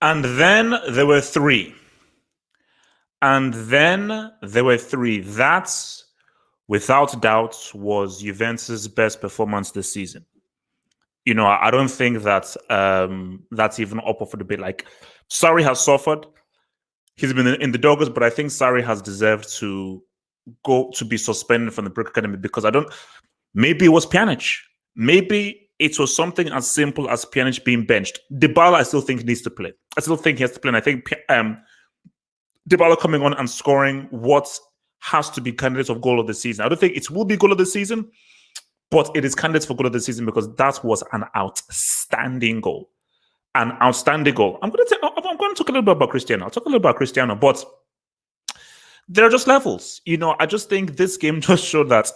And then there were three. And then there were three. That, without doubt, was Juventus' best performance this season. I don't think that that's even up for debate. Like, Sarri has suffered. He's been in the doggers, but I think Sarri has deserved to go to be suspended from the Brick Academy because I don't. Maybe it was Pjanic. Maybe it was something as simple as Pjanic being benched. Dybala, I still think needs to play. I still think he has to play. And I think Dybala coming on and scoring what has to be candidates of goal of the season. I don't think it will be goal of the season, but it is candidates for goal of the season because that was an outstanding goal. An outstanding goal. I'm going to talk a little bit about Cristiano. I'll talk a little about Cristiano, but there are just levels. I just think this game just showed that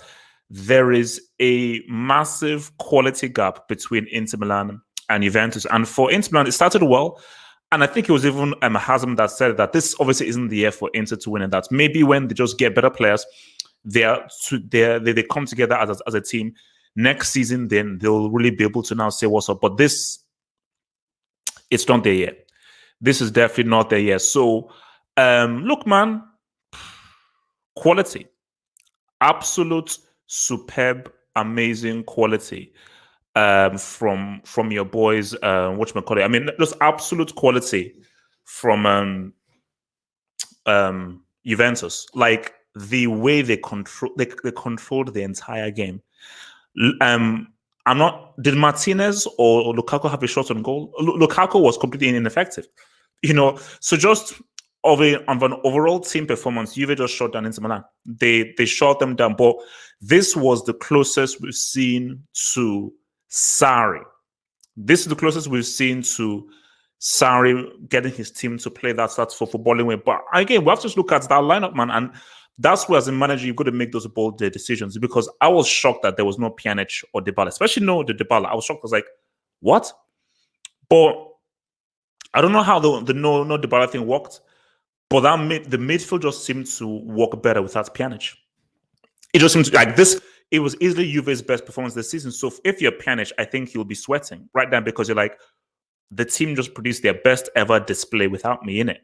there is a massive quality gap between Inter Milan and Juventus. And for Inter Milan, it started well. And I think it was even Hazem that said that this obviously isn't the year for Inter to win, and that maybe when they just get better players, they come together as a team next season, then they'll really be able to now say what's up. But it's not there yet. This is definitely not there yet. So, look, man, quality, absolute, superb, amazing quality. From your boys, whatchamacallit. I mean, just absolute quality from Juventus. Like the way they controlled the entire game. Did Martinez or Lukaku have a shot on goal? Lukaku was completely ineffective. So just of an overall team performance, Juve just shot down Inter Milan. They shot them down, but this was the closest we've seen to Sarri. This is the closest we've seen to Sarri getting his team to play that footballing way. But again, we have to just look at that lineup, man. And that's where, as a manager, you've got to make those bold decisions. Because I was shocked that there was no Pjanic or Dybala, especially the Dybala. I was shocked. I was like, what? But I don't know how the no Dybala thing worked. But the midfield just seemed to work better without Pjanic. It just seemed like this. It was easily Juve's best performance this season. So if you're Pjanic, I think you'll be sweating right now because you're like, the team just produced their best ever display without me in it.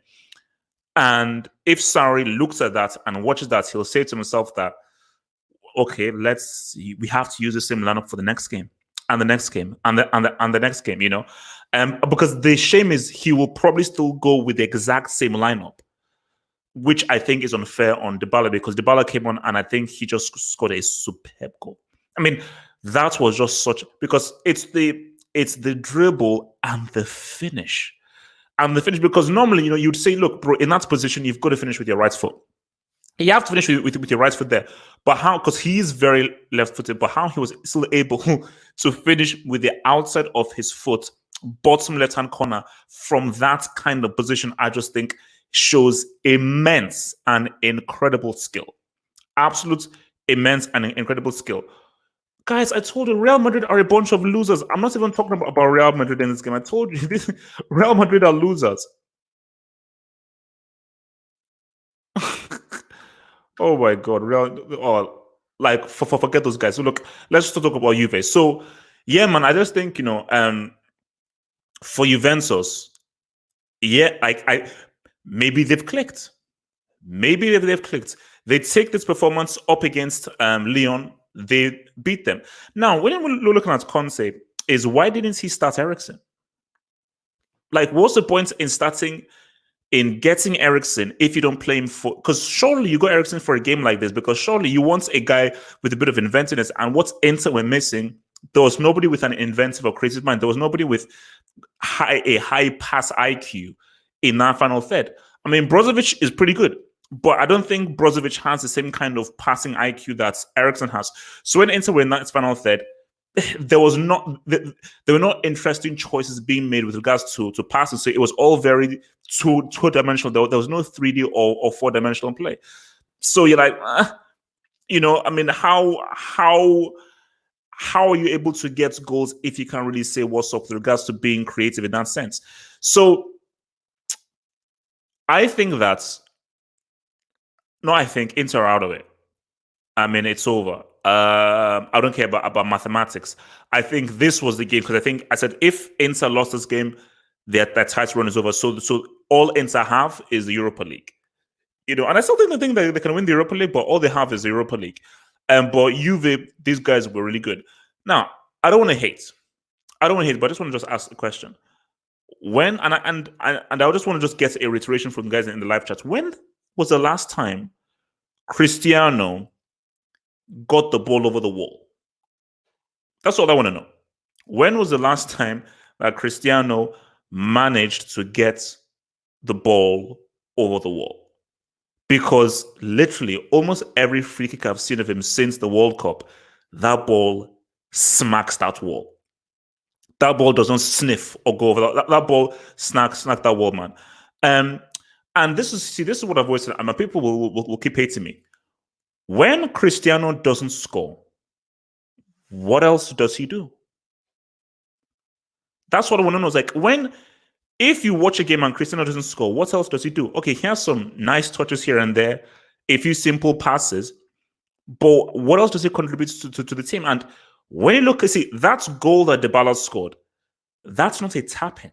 And if Sarri looks at that and watches that, he'll say to himself that, okay, we have to use the same lineup for the next game and the next game and the next game, because the shame is he will probably still go with the exact same lineup, which I think is unfair on Dybala because Dybala came on and I think he just scored a superb goal. I mean, that was just because it's the dribble and the finish. And the finish, because normally, you'd say, look, bro, in that position, you've got to finish with your right foot. You have to finish with your right foot there. But how, because he's very left-footed, but how he was still able to finish with the outside of his foot, bottom left-hand corner, from that kind of position, I just think shows immense and incredible skill. Absolute immense and incredible skill. Guys, I told you Real Madrid are a bunch of losers. I'm not even talking about Real Madrid in this game. I told you Real Madrid are losers. Oh my God, forget those guys. So look, let's talk about Juve. So yeah, man, I just think for Juventus, yeah, I maybe they've clicked. Maybe they've clicked. They take this performance up against Lyon. They beat them. Now, when we're looking at Conte, is why didn't he start Eriksen? Like, what's the point in getting Eriksen if you don't play him for? Because surely you got Eriksen for a game like this, because surely you want a guy with a bit of inventiveness. And what Inter were missing, there was nobody with an inventive or creative mind. There was nobody with a high pass IQ in that final third. I mean, Brozovic is pretty good, but I don't think Brozovic has the same kind of passing IQ that Eriksen has. So when Inter were in that final third, there were not interesting choices being made with regards to passing. So it was all very two-dimensional. There was no 3D or four-dimensional play. So you're like, I mean, how are you able to get goals if you can't really say what's up with regards to being creative in that sense? So I think Inter are out of it. I mean, it's over. I don't care about mathematics. I think this was the game because I said if Inter lost this game, their tight run is over. So all Inter have is the Europa League. And I still think that they can win the Europa League, but all they have is the Europa League. But Juve, these guys were really good. Now, I don't want to hate. But I just want to just ask a question. When and I just want to just get a reiteration from the guys in the live chat. When was the last time Cristiano got the ball over the wall? That's all I want to know. When was the last time that Cristiano managed to get the ball over the wall? Because literally almost every free kick I've seen of him since the World Cup, that ball smacks that wall. That ball doesn't sniff or go over. That ball snack that wall, man. And this is what I've always said, and my people will keep hating me. When Cristiano doesn't score, what else does he do? That's what I want to know. Is like, if you watch a game and Cristiano doesn't score, what else does he do? Okay, he has some nice touches here and there, a few simple passes, but what else does he contribute to the team? And when you look, see, that goal that Dybala scored, that's not a tap-in.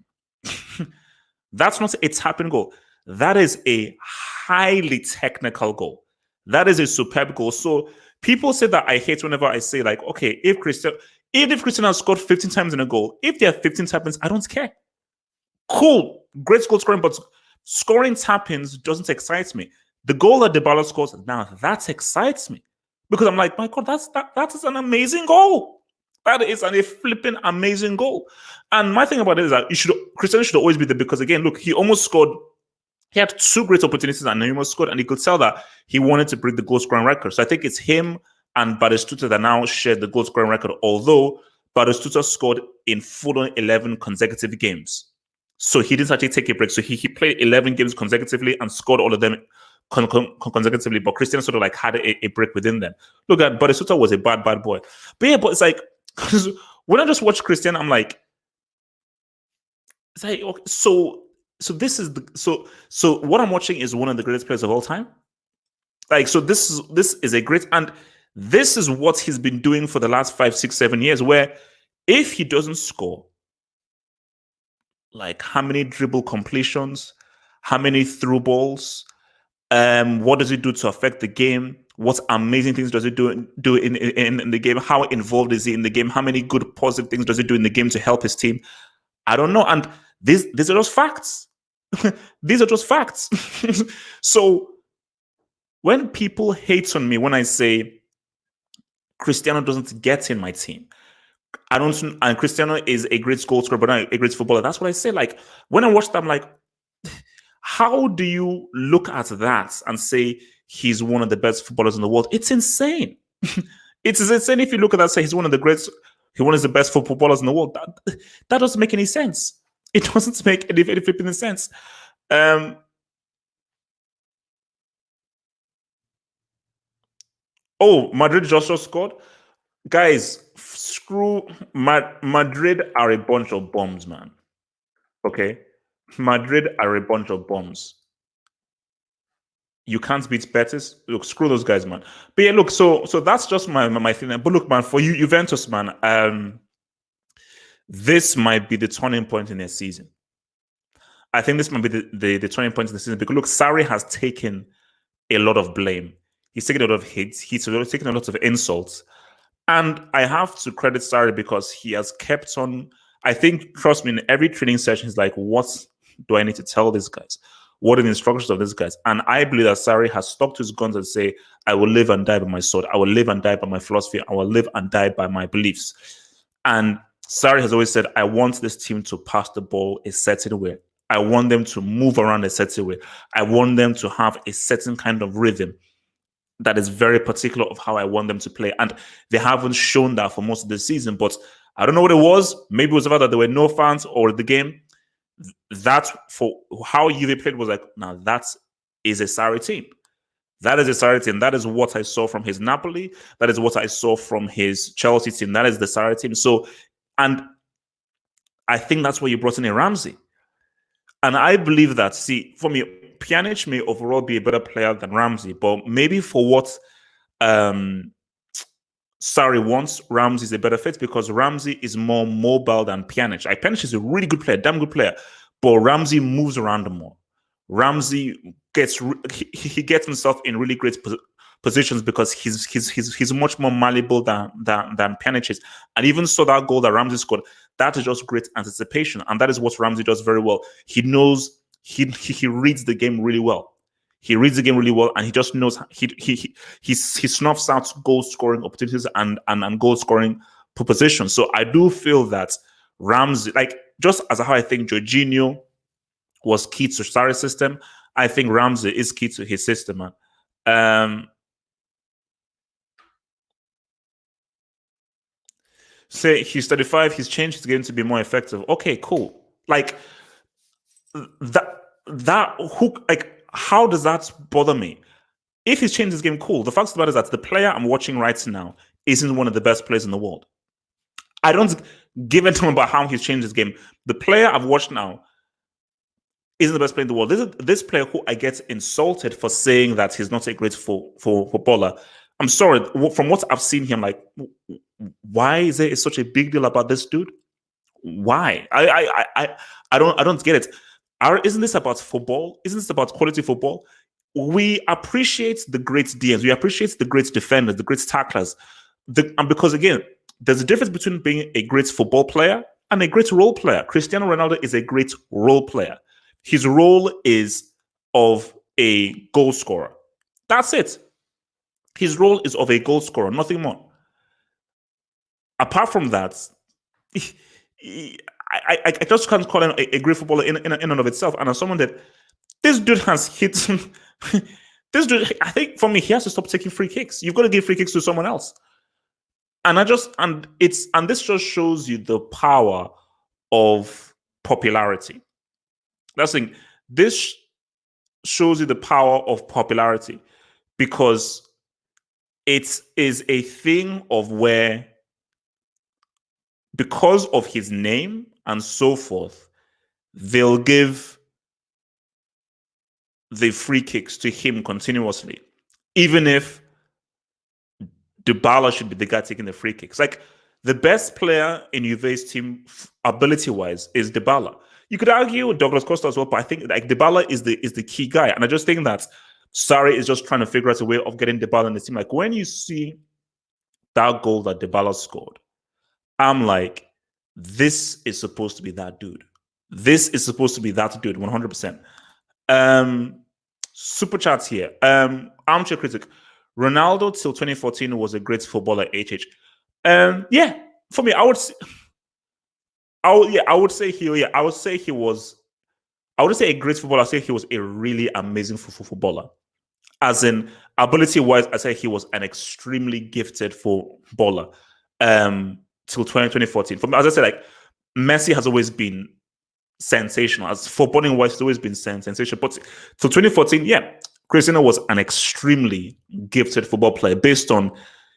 That's not a tap-in goal. That is a highly technical goal. That is a superb goal. So people say that I hate whenever I say, like, okay, if Cristiano has scored 15 times in a goal, if there are 15 tap-ins, I don't care. Cool, great goal scoring, but scoring tap-ins doesn't excite me. The goal that Dybala scores, now that excites me. Because I'm like, my God, that is an amazing goal. That is a flipping amazing goal. And my thing about it is that Cristiano should always be there, because again, look, he almost scored. He had two great opportunities and he almost scored, and he could tell that he wanted to break the goal scoring record. So I think it's him and Batistuta that now shared the goal scoring record, although Batistuta scored in full 11 consecutive games. So he didn't actually take a break. So he played 11 games consecutively and scored all of them consecutively. But Cristiano sort of like had a break within them. Look at Batistuta was a bad boy. But yeah, but it's like, when I just watch Cristiano, I'm like, it's like, okay, so this is so what I'm watching is one of the greatest players of all time. Like, so this is a great, and this is what he's been doing for the last 5, 6, 7 years, where if he doesn't score, like how many dribble completions, how many through balls, what does he do to affect the game? What amazing things does he do in the game? How involved is he in the game? How many good positive things does he do in the game to help his team? I don't know. And these are just facts. These are just facts. So when people hate on me when I say Cristiano doesn't get in my team, and Cristiano is a great goal scorer, but not a great footballer, that's what I say. Like, when I watch that, I'm like, how do you look at that and say he's one of the best footballers in the world? It's insane. It's insane if you look at that and say he's one of the best footballers in the world. That doesn't make any sense. It doesn't make any flipping sense. Oh, Madrid just scored. Guys, screw Madrid are a bunch of bombs, man. Okay? Madrid are a bunch of bombs. You can't beat Betis. Look, screw those guys, man. But yeah, look, so that's just my thing. But look, man, for you, Juventus, man, this might be the turning point in their season. I think this might be the turning point in the season, because look, Sarri has taken a lot of blame. He's taken a lot of hits. He's taken a lot of insults. And I have to credit Sarri, because he has kept on. I think, trust me, in every training session, he's like, what do I need to tell these guys? What are the instructions of these guys? And I believe that Sarri has stuck to his guns and say, I will live and die by my sword. I will live and die by my philosophy. I will live and die by my beliefs. And Sarri has always said, I want this team to pass the ball a certain way. I want them to move around a certain way. I want them to have a certain kind of rhythm that is very particular of how I want them to play. And they haven't shown that for most of the season. But I don't know what it was. Maybe it was about that there were no fans or the game. That, for how Juve played, was like, now that is a Sarri team. That is a Sarri team. That is what I saw from his Napoli. That is what I saw from his Chelsea team. That is the Sarri team. So, and I think that's why you brought in a Ramsey. And I believe that, see, for me, Pjanic may overall be a better player than Ramsey, but maybe for what Sarri wants, Ramsey is a better fit, because Ramsey is more mobile than Pjanic. Pjanic is a really good player, damn good player, but Ramsey moves around them more. Ramsey he gets himself in really great positions because he's much more malleable than Pjanic. And even so, that goal that Ramsey scored, that is just great anticipation, and that is what Ramsey does very well. He knows he reads the game really well. He reads the game really well, and he just knows he snuffs out goal scoring opportunities and goal scoring positions. So I do feel that Ramsey, like just as how I think Jorginho was key to Sarri's system, I think Ramsey is key to his system, man. Say he's 35, he's changed his game to be more effective. Okay, cool. Like that hook, like how does that bother me? If he's changed his game, cool. The fact of the matter is that the player I'm watching right now isn't one of the best players in the world. I don't give a damn about how he's changed his game. The player I've watched now isn't the best player in the world. This player who I get insulted for saying that he's not a great footballer. I'm sorry, from what I've seen him, like, why is there such a big deal about this dude? Why? I don't get it. Isn't this about football? Isn't this about quality football? We appreciate the great DMs. We appreciate the great defenders, the great tacklers. And because, again, there's a difference between being a great football player and a great role player. Cristiano Ronaldo is a great role player. His role is of a goal scorer. That's it. His role is of a goal scorer, nothing more. Apart from that, I just can't call him a great footballer in and of itself. And as someone that this dude has hit, this dude, I think for me, he has to stop taking free kicks. You've got to give free kicks to someone else. And this just shows you the power of popularity. That's the thing. This shows you the power of popularity because it is a thing of where, because of his name and so forth, they'll give the free kicks to him continuously, even if Dybala should be the guy taking the free kicks. Like, the best player in Juve's team, ability-wise, is Dybala. You could argue Douglas Costa as well, but I think like Dybala is the key guy. And I just think that Sarri is just trying to figure out a way of getting Dybala in the team. Like, when you see that goal that Dybala scored, I'm like, this is supposed to be that dude. This is supposed to be that dude, 100%. Super chats here. Armchair critic. Ronaldo till 2014 was a great footballer, HH. Yeah, for me, I would say he was. I wouldn't say a great footballer. I say he was a really amazing footballer. As in ability-wise, I say he was an extremely gifted footballer. Till 2014. For me, as I said, like Messi has always been sensational. As footballing-wise, it's always been sensational. But till 2014, yeah, Cristiano was an extremely gifted football player based on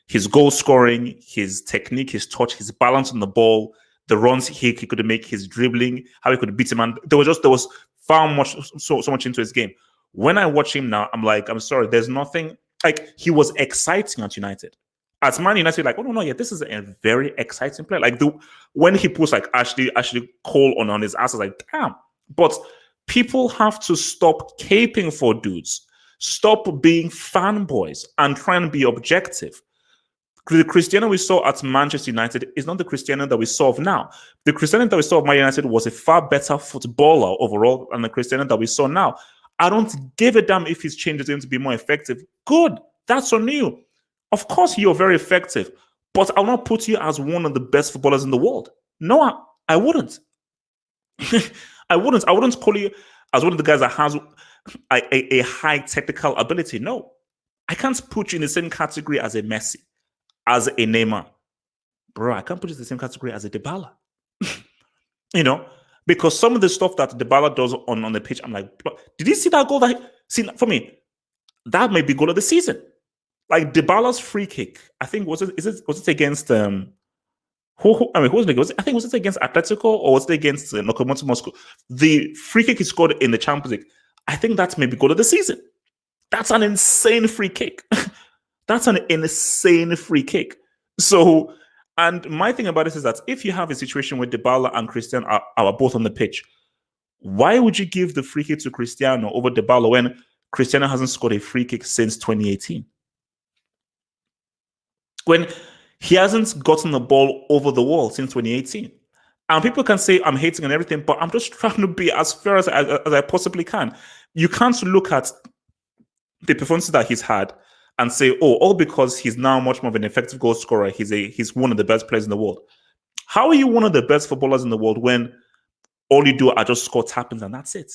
his goal scoring, his technique, his touch, his balance on the ball, the runs he could make, his dribbling, how he could beat him. And there was far so much into his game. When I watch him now, I'm like, I'm sorry, there's nothing like he was exciting at United. At Man United, like, oh no, yeah, this is a very exciting player. Like when he puts like Ashley Cole on his ass, I was like, damn. But people have to stop caping for dudes. Stop being fanboys and try and be objective. The Cristiano we saw at Manchester United is not the Cristiano that we saw of now. The Cristiano that we saw at Man United was a far better footballer overall than the Cristiano that we saw now. I don't give a damn if he's changed his game to be more effective. Good. That's on you. Of course, you're very effective, but I'll not put you as one of the best footballers in the world. No, I wouldn't. I wouldn't call you as one of the guys that has a high technical ability. No, I can't put you in the same category as a Messi, as a Neymar. Bro, I can't put you in the same category as a Dybala. Because some of the stuff that Dybala does on the pitch, I'm like, did you see that goal? For me, that may be goal of the season. Like Dybala's free kick, I think was it against who was it? I think was it against Atletico or was it against Lokomotiv Moscow? The free kick he scored in the Champions League, I think that's maybe goal of the season. That's an insane free kick. That's an insane free kick. So, and my thing about this is that if you have a situation where Dybala and Cristiano are both on the pitch, Why would you give the free kick to Cristiano over Dybala when Cristiano hasn't scored a free kick since 2018? When he hasn't gotten the ball over the wall since 2018. And people can say I'm hating and everything, but I'm just trying to be as fair as I possibly can. You can't look at the performances that he's had and say, oh, all because he's now much more of an effective goal scorer, he's one of the best players in the world. How are you one of the best footballers in the world when all you do are just score tap-ins and that's it?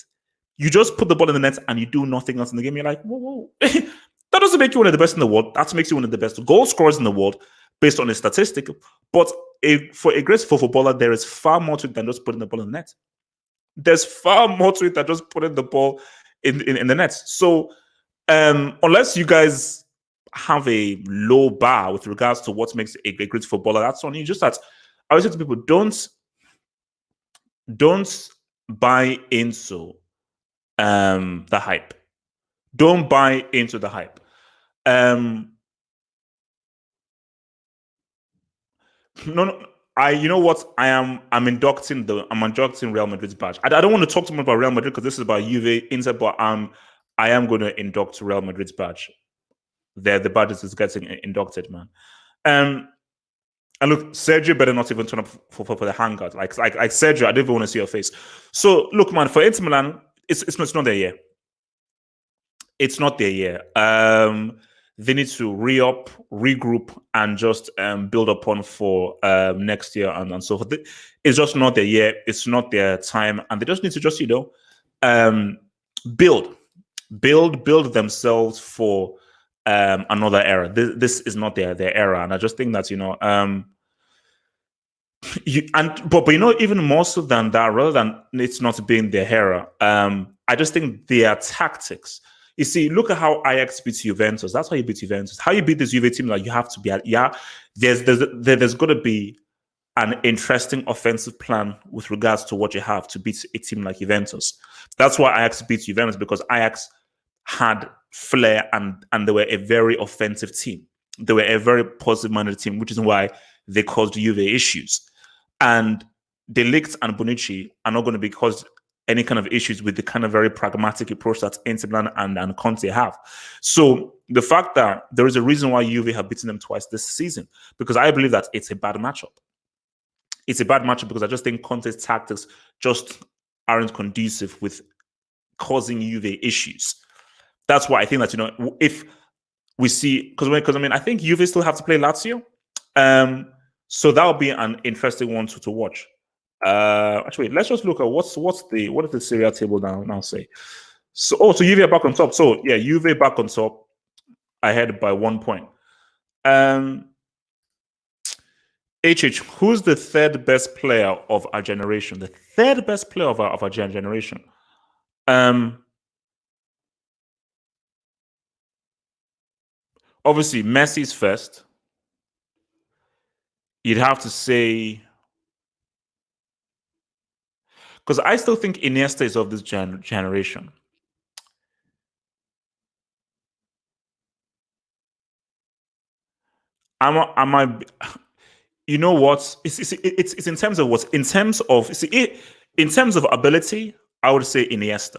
You just put the ball in the net and you do nothing else in the game. You're like, whoa. That doesn't make you one of the best in the world. That makes you one of the best goal scorers in the world based on a statistic. But for a graceful footballer, there is far more to it than just putting the ball in the net. There's far more to it than just putting the ball in the net. So unless you guys have a low bar with regards to what makes a great footballer, that's on you. Just that I always say to people, don't buy into the hype. Don't buy into the hype. No. You know what? I'm inducting Real Madrid's badge. I don't want to talk too much about Real Madrid because this is about Juve, Inter, but I am going to induct Real Madrid's badge. The badge is getting inducted, man. And look, Sergio better not even turn up for the hangout. Like Sergio, I don't even want to see your face. So look, man, for Inter Milan, it's not their year. It's not their year. They need to re-up, regroup, and just build upon for next year and so forth. It's just not their year. It's not their time, and they just need to just build themselves for another era. This is not their era, and I just think that but even more so than that, rather than it's not being their era, I just think their tactics. You see, look at how Ajax beats Juventus. That's how you beat Juventus. How you beat this Juve team, like you have to be there's got to be an interesting offensive plan with regards to what you have to beat a team like Juventus. That's why Ajax beats Juventus, because Ajax had flair and they were a very offensive team. They were a very positive-minded team, which is why they caused Juve issues. And De Ligt and Bonucci are not going to cause any kind of issues with the kind of very pragmatic approach that Inter Milan and Conte have. So the fact that there is a reason why Juve have beaten them twice this season, because I believe that it's a bad matchup. It's a bad matchup because I just think Conte's tactics just aren't conducive with causing Juve issues. That's why I think that, if we see, because I think Juve still have to play Lazio. So that would be an interesting one to watch. Actually, let's just look at what does the Serie A table now say? So Juve are back on top. So yeah, Juve back on top, ahead by 1 point. Who's the third best player of our generation? The third best player of our generation. Obviously, Messi's first. You'd have to say, because I still think Iniesta is of this generation. You know what? It's in terms of what? In terms of ability, I would say Iniesta.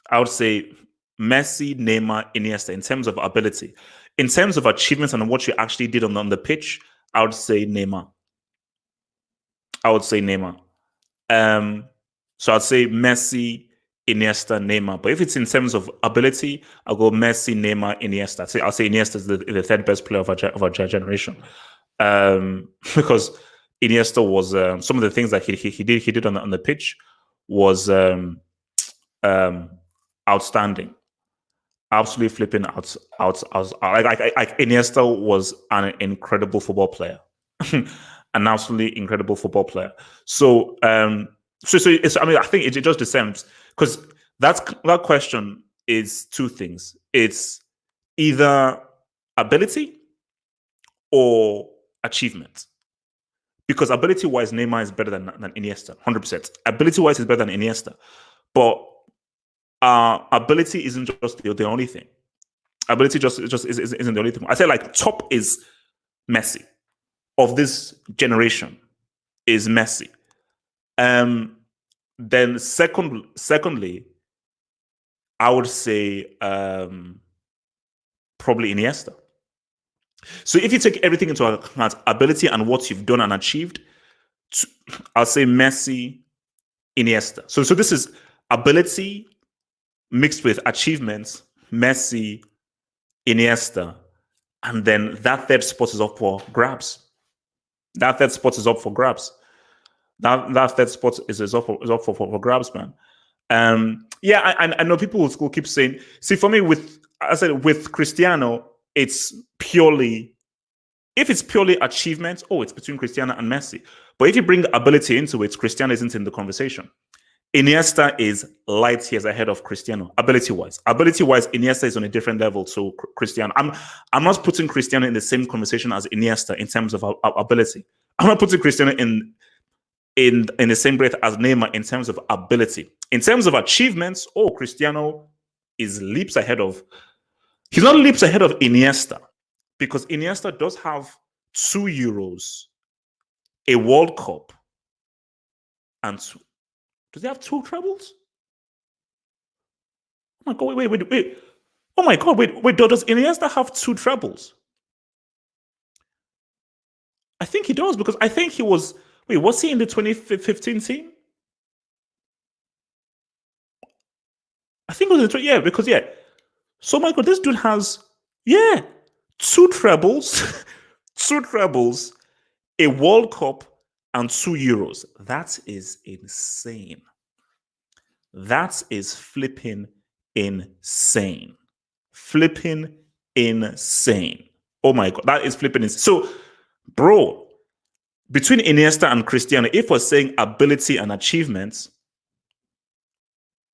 I would say Messi, Neymar, Iniesta. In terms of ability, in terms of achievements and what you actually did on the pitch, I would say Neymar. So I'd say Messi, Iniesta, Neymar. But if it's in terms of ability, I'll go Messi, Neymar, Iniesta. I'll say Iniesta is the third best player of our generation. Because Iniesta was some of the things that he did on the pitch was outstanding, absolutely flipping out. Like Iniesta was an incredible football player, an absolutely incredible football player. So it's, I think it just descends, because that question is two things. It's either ability or achievement. Because ability-wise, Neymar is better than Iniesta, 100%. Ability-wise, is better than Iniesta. But ability isn't just the only thing. Ability just isn't the only thing. I say, like, top is Messi. Of this generation is Messi. Then secondly, I would say probably Iniesta. So if you take everything into account, ability and what you've done and achieved, I'll say Messi, Iniesta. So this is ability mixed with achievements, Messi, Iniesta, and then that third spot is up for grabs. That third spot is up for grabs. That third spot is up for grabs, man. Yeah, I know people will keep saying. See, for me, with Cristiano, it's purely. If it's purely achievement, it's between Cristiano and Messi. But if you bring ability into it, Cristiano isn't in the conversation. Iniesta is light years ahead of Cristiano, ability-wise. Ability-wise, Iniesta is on a different level to Cristiano. I'm not putting Cristiano in the same conversation as Iniesta in terms of ability. I'm not putting Cristiano in the same breath as Neymar in terms of ability. In terms of achievements, Cristiano is leaps ahead of. He's not leaps ahead of Iniesta because Iniesta does have 2 Euros, a World Cup, and does he have 2 trebles? Oh my God! Wait! Oh my God! Wait! Does Iniesta have 2 trebles? I think he does because I think he was. Wait, was he in the 2015 team? I think it was because So my God, this dude has 2 trebles, 2 trebles, a World Cup, and 2 Euros. That is insane. That is flipping insane. Flipping insane. Oh my God, that is flipping insane. So, bro, between Iniesta and Cristiano, if we're saying ability and achievements,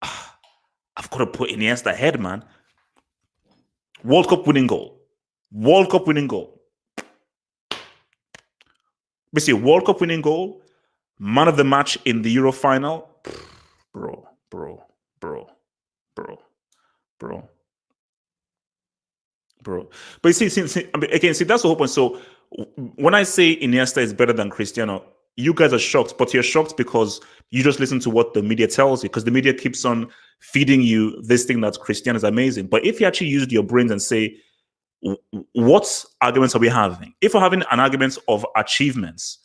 I've got to put Iniesta ahead, man. World Cup winning goal. World Cup winning goal. Basically, World Cup winning goal, man of the match in the Euro final. Bro. But you see, that's the whole point. So when I say Iniesta is better than Cristiano, you guys are shocked, but you're shocked because you just listen to what the media tells you, because the media keeps on feeding you this thing that Cristiano is amazing. But if you actually used your brains and say, what arguments are we having? If we're having an argument of achievements,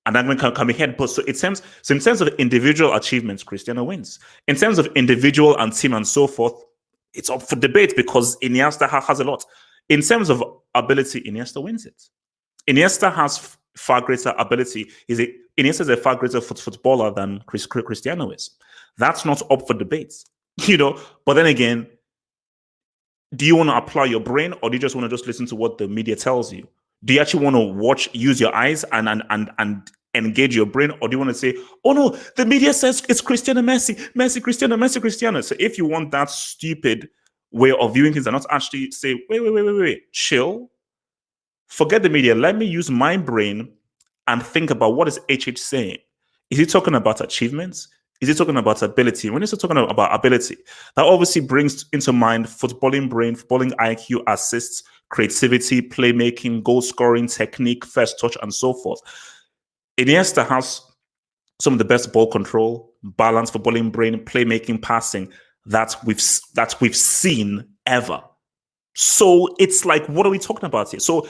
an argument can be had. But so in terms of individual achievements, Cristiano wins. In terms of individual and team and so forth, it's up for debate because Iniesta has a lot. In terms of ability, Iniesta wins it. Iniesta has far greater ability. Iniesta is a far greater footballer than Cristiano is. That's not up for debate, But then again, do you want to apply your brain, or do you just want to just listen to what the media tells you? Do you actually want to use your eyes and engage your brain, or do you want to say, oh no, the media says it's Cristiano, Messi, Cristiano? So if you want that stupid way of viewing things and not actually say, wait, chill, forget the media. Let me use my brain and think about what is HH saying. Is he talking about achievements? Is he talking about ability? When he's talking about ability, that obviously brings into mind footballing brain, footballing IQ, assists, creativity, playmaking, goal scoring, technique, first touch, and so forth. Iniesta has some of the best ball control, balance, footballing brain, playmaking, passing that we've seen ever. So it's like, what are we talking about here? So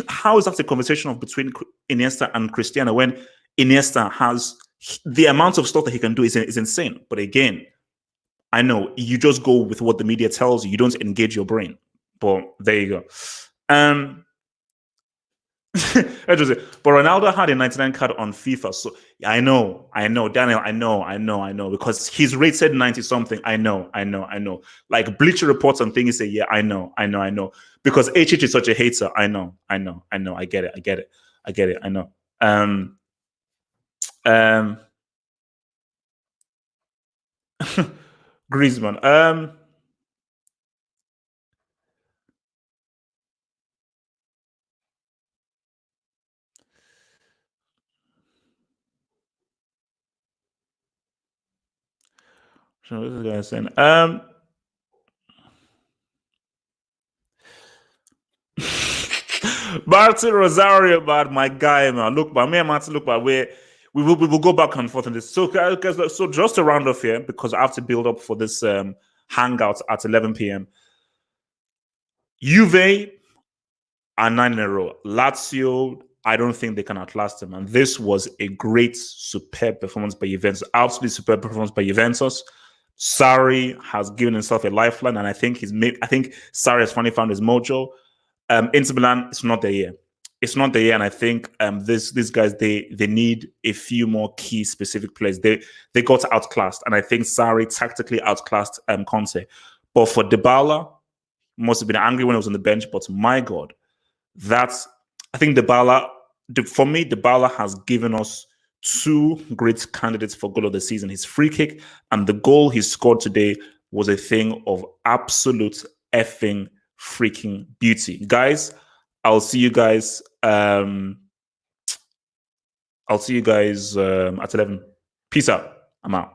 how is that a conversation between Iniesta and Cristiano when Iniesta has the amount of stuff that he can do is insane? But again, I know you just go with what the media tells you. You don't engage your brain. But there you go. But Ronaldo had a 99 card on FIFA. So I know, Daniel, I know, because he's rated 90 something. I know. Like Bleacher Reports and things say, yeah, I know. Because HH is such a hater. I know. I get it. I know. Griezmann. So what is this guy saying? Martin Rosario, man, my guy, man. Look, man, me and Martin, look, man, we will go back and forth on this. So, guys, so just to round off here, because I have to build up for this hangout at 11 p.m. Juve are 9 in a row. Lazio, I don't think they can outlast them. And this was a great, superb performance by Juventus. Absolutely superb performance by Juventus. Sarri has given himself a lifeline, and I think Sarri has finally found his mojo. Inter Milan, it's not their year. It's not their year, and I think these guys they need a few more key specific players. They got outclassed, and I think Sarri tactically outclassed Conte. But for Dybala, must have been angry when he was on the bench. But my God, I think for me, Dybala has given us two great candidates for goal of the season. His free kick and the goal he scored today was a thing of absolute effing freaking beauty. Guys, I'll see you guys. At 11. Peace out. I'm out.